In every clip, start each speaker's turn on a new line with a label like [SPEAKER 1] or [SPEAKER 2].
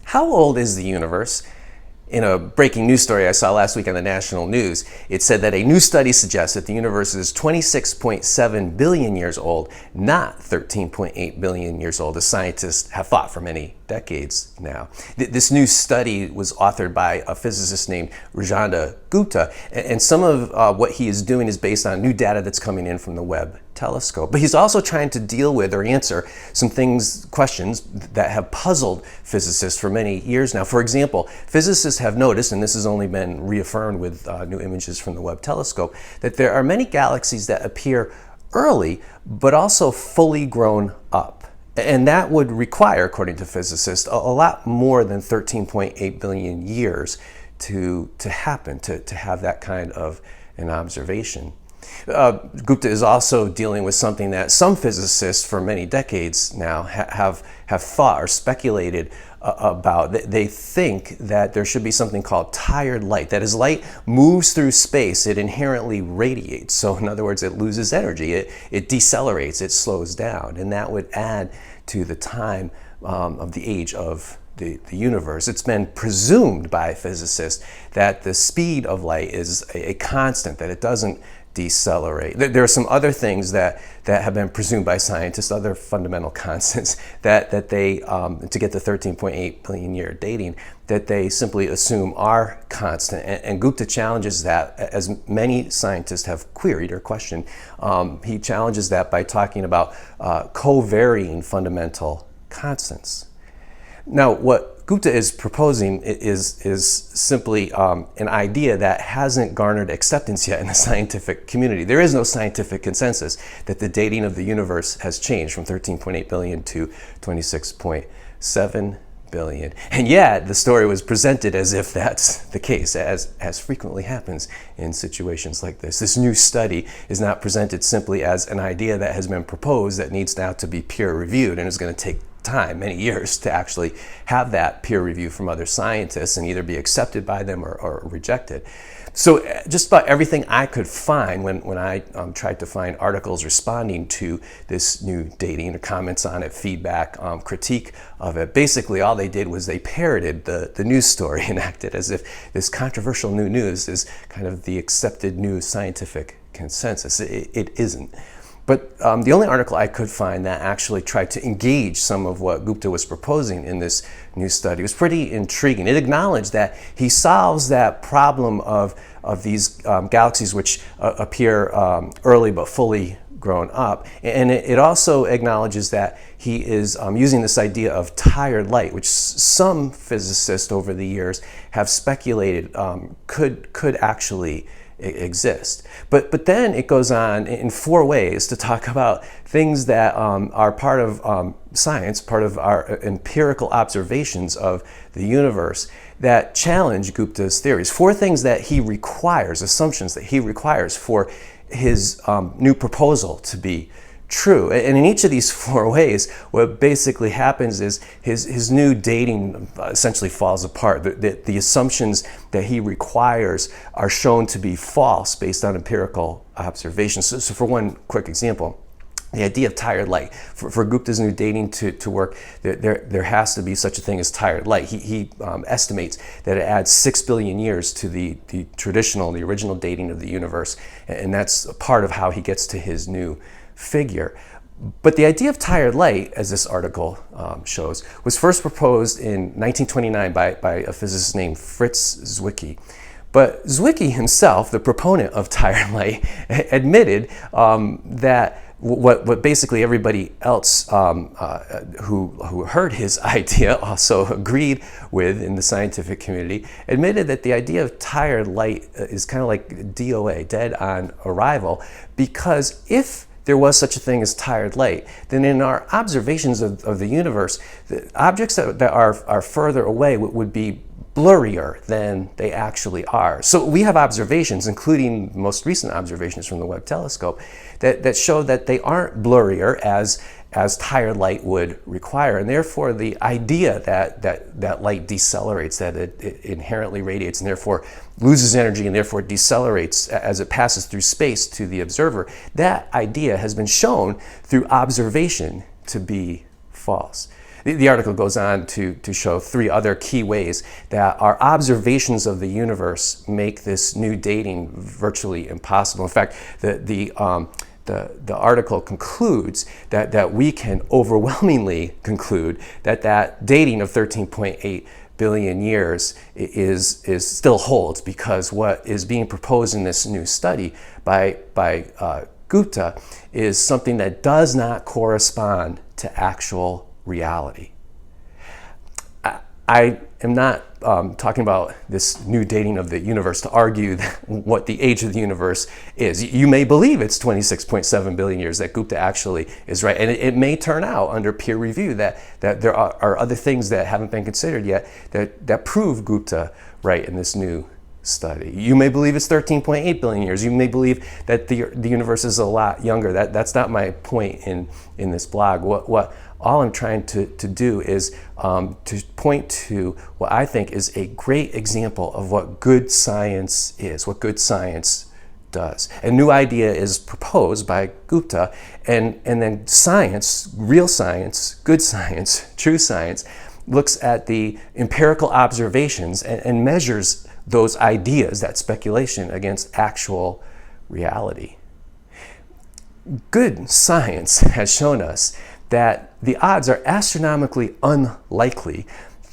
[SPEAKER 1] How old is the universe? In a breaking news story I saw last week on the national news, it said that a new study suggests that the universe is 26.7 billion years old, not 13.8 billion years old, as scientists have thought for many decades now. This new study was authored by a physicist named Rajendra Gupta, and some of what he is doing is based on new data that's coming in from the Webb telescope. But he's also trying to deal with or answer some questions that have puzzled physicists for many years now. For example, physicists have noticed, and this has only been reaffirmed with new images from the Webb telescope, that there are many galaxies that appear early but also fully grown up. And that would require, according to physicists, a lot more than 13.8 billion years to happen, to have that kind of an observation. Gupta is also dealing with something that some physicists for many decades now have thought or speculated about. They think that there should be something called tired light. That as light moves through space, it inherently radiates. So in other words, it loses energy, it decelerates, it slows down. And that would add to the time of the age of the universe. It's been presumed by physicists that the speed of light is a constant, that it doesn't decelerate. There are some other things that have been presumed by scientists, other fundamental constants, that they, to get the 13.8 billion year dating, that they simply assume are constant. And Gupta challenges that, as many scientists have queried or questioned. He challenges that by talking about co-varying fundamental constants. Now, what Gupta is proposing is simply an idea that hasn't garnered acceptance yet in the scientific community. There is no scientific consensus that the dating of the universe has changed from 13.8 billion to 26.7 billion. And yet, the story was presented as if that's the case, as frequently happens in situations like this. This new study is not presented simply as an idea that has been proposed that needs now to be peer-reviewed and is going to take time, many years, to actually have that peer review from other scientists and either be accepted by them or rejected. So just about everything I could find when I tried to find articles responding to this new dating, or comments on it, feedback, critique of it, basically all they did was they parroted the news story and acted as if this controversial new news is kind of the accepted new scientific consensus. It isn't. But the only article I could find that actually tried to engage some of what Gupta was proposing in this new study was pretty intriguing. It acknowledged that he solves that problem of these galaxies which appear early but fully grown up. And it also acknowledges that he is using this idea of tired light, which some physicists over the years have speculated could actually exist. But then it goes on in four ways to talk about things that are part of science, part of our empirical observations of the universe that challenge Gupta's theories. Four things that he requires, assumptions that he requires for his new proposal to be true. And in each of these four ways, what basically happens is his new dating essentially falls apart. The assumptions that he requires are shown to be false based on empirical observations. So for one quick example, the idea of tired light. For Gupta's new dating to work, there has to be such a thing as tired light. He estimates that it adds 6 billion years to the original dating of the universe, and that's a part of how he gets to his new figure. But the idea of tired light, as this article shows, was first proposed in 1929 by a physicist named Fritz Zwicky. But Zwicky himself, the proponent of tired light, admitted that what basically everybody else who heard his idea also agreed with in the scientific community, admitted that the idea of tired light is kind of like DOA, dead on arrival, because if there was such a thing as tired light, then in our observations of the universe, the objects that are further away would be blurrier than they actually are. So we have observations, including most recent observations from the Webb telescope, that show that they aren't blurrier as tired light would require. And therefore, the idea that light decelerates, that it inherently radiates and therefore loses energy and therefore decelerates as it passes through space to the observer, that idea has been shown through observation to be false. The article goes on to show 3 other key ways that our observations of the universe make this new dating virtually impossible. In fact, the article concludes that we can overwhelmingly conclude that dating of 13.8 billion years is still holds, because what is being proposed in this new study by Gupta is something that does not correspond to actual reality. I am not talking about this new dating of the universe to argue what the age of the universe is. You may believe it's 26.7 billion years, that Gupta actually is right. And it may turn out under peer review that there are other things that haven't been considered yet that prove Gupta right in this new study. You may believe it's 13.8 billion years. You may believe that the universe is a lot younger. That's not my point in this blog. What all I'm trying to do is to point to what I think is a great example of what good science is, what good science does. A new idea is proposed by Gupta, and then science, real science, good science, true science, looks at the empirical observations and measures those ideas, that speculation, against actual reality. Good science has shown us that the odds are astronomically unlikely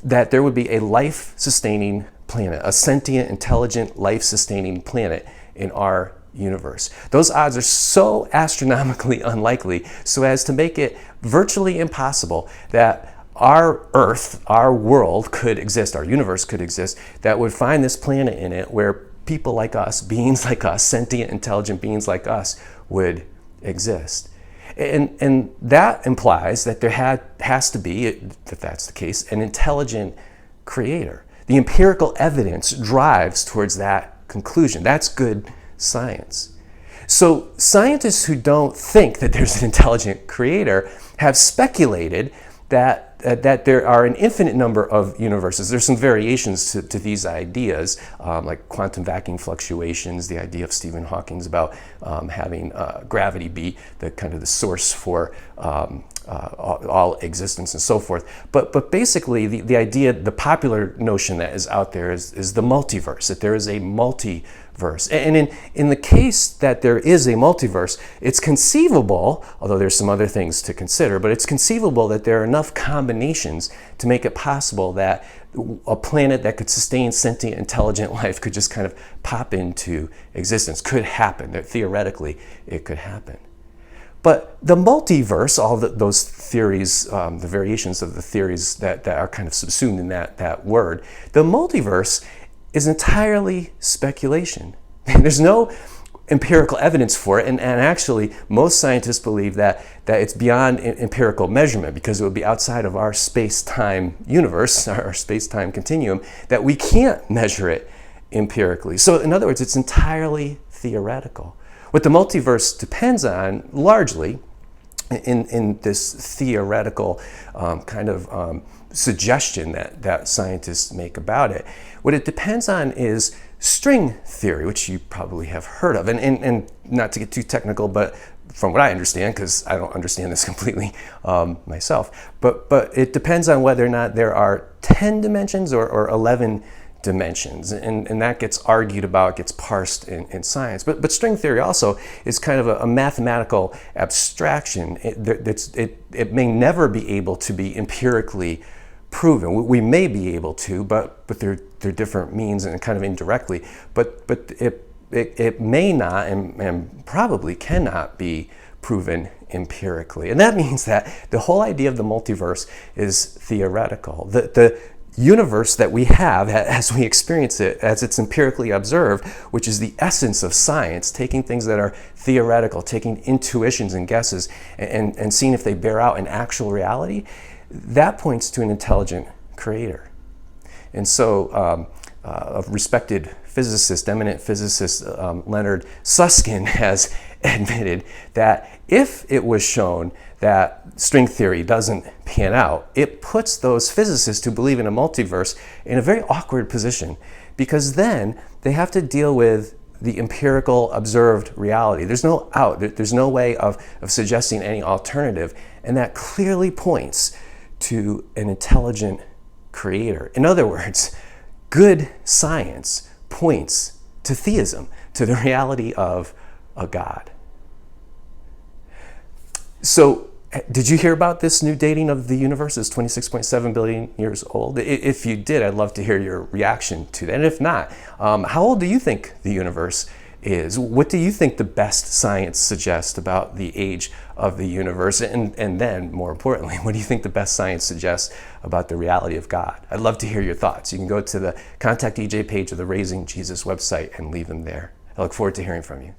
[SPEAKER 1] that there would be a life-sustaining planet, a sentient, intelligent, life-sustaining planet in our universe. Those odds are so astronomically unlikely so as to make it virtually impossible that our Earth, our world could exist, our universe could exist, that would find this planet in it where people like us, beings like us, sentient, intelligent beings like us would exist. And that implies that there has to be, if that's the case, an intelligent creator. The empirical evidence drives towards that conclusion. That's good science. So scientists who don't think that there's an intelligent creator have speculated that there are an infinite number of universes. There's some variations to these ideas, like quantum vacuum fluctuations, the idea of Stephen Hawking's about having gravity be the source for all existence and so forth. But basically, the idea, the popular notion that is out there is the multiverse, that there is a multiverse. And in the case that there is a multiverse, it's conceivable, although there's some other things to consider, but it's conceivable that there are enough combinations to make it possible that a planet that could sustain sentient, intelligent life could just kind of pop into existence. Could happen. That theoretically, it could happen. But the multiverse, all those theories, the variations of the theories that are kind of subsumed in that word, the multiverse is entirely speculation. There's no empirical evidence for it, and actually most scientists believe that it's beyond empirical measurement, because it would be outside of our space-time universe, our space-time continuum, that we can't measure it empirically. So in other words, it's entirely theoretical. What the multiverse depends on, largely, in this theoretical suggestion that scientists make about it, what it depends on is string theory, which you probably have heard of. And not to get too technical, but from what I understand, because I don't understand this completely myself, but it depends on whether or not there are 10 dimensions or 11 dimensions, and that gets argued about, gets parsed in science. But string theory also is kind of a mathematical abstraction. It may never be able to be empirically proven. We may be able to, but they're different means and kind of indirectly. But it may not and probably cannot be proven empirically. And that means that the whole idea of the multiverse is theoretical. The universe that we have as we experience it, as it's empirically observed, which is the essence of science, taking things that are theoretical, taking intuitions and guesses and seeing if they bear out in actual reality, that points to an intelligent creator. And so a respected physicist, eminent physicist, Leonard Susskind has admitted that if it was shown that string theory doesn't pan out, it puts those physicists who believe in a multiverse in a very awkward position, because then they have to deal with the empirical observed reality. There's no out. There's no way of suggesting any alternative, and that clearly points to an intelligent creator. In other words, good science points to theism, to the reality of a God. So, did you hear about this new dating of the universe? It's 26.7 billion years old. If you did, I'd love to hear your reaction to that. And if not, how old do you think the universe is? What do you think the best science suggests about the age of the universe? And then, more importantly, what do you think the best science suggests about the reality of God? I'd love to hear your thoughts. You can go to the Contact EJ page of the Raising Jesus website and leave them there. I look forward to hearing from you.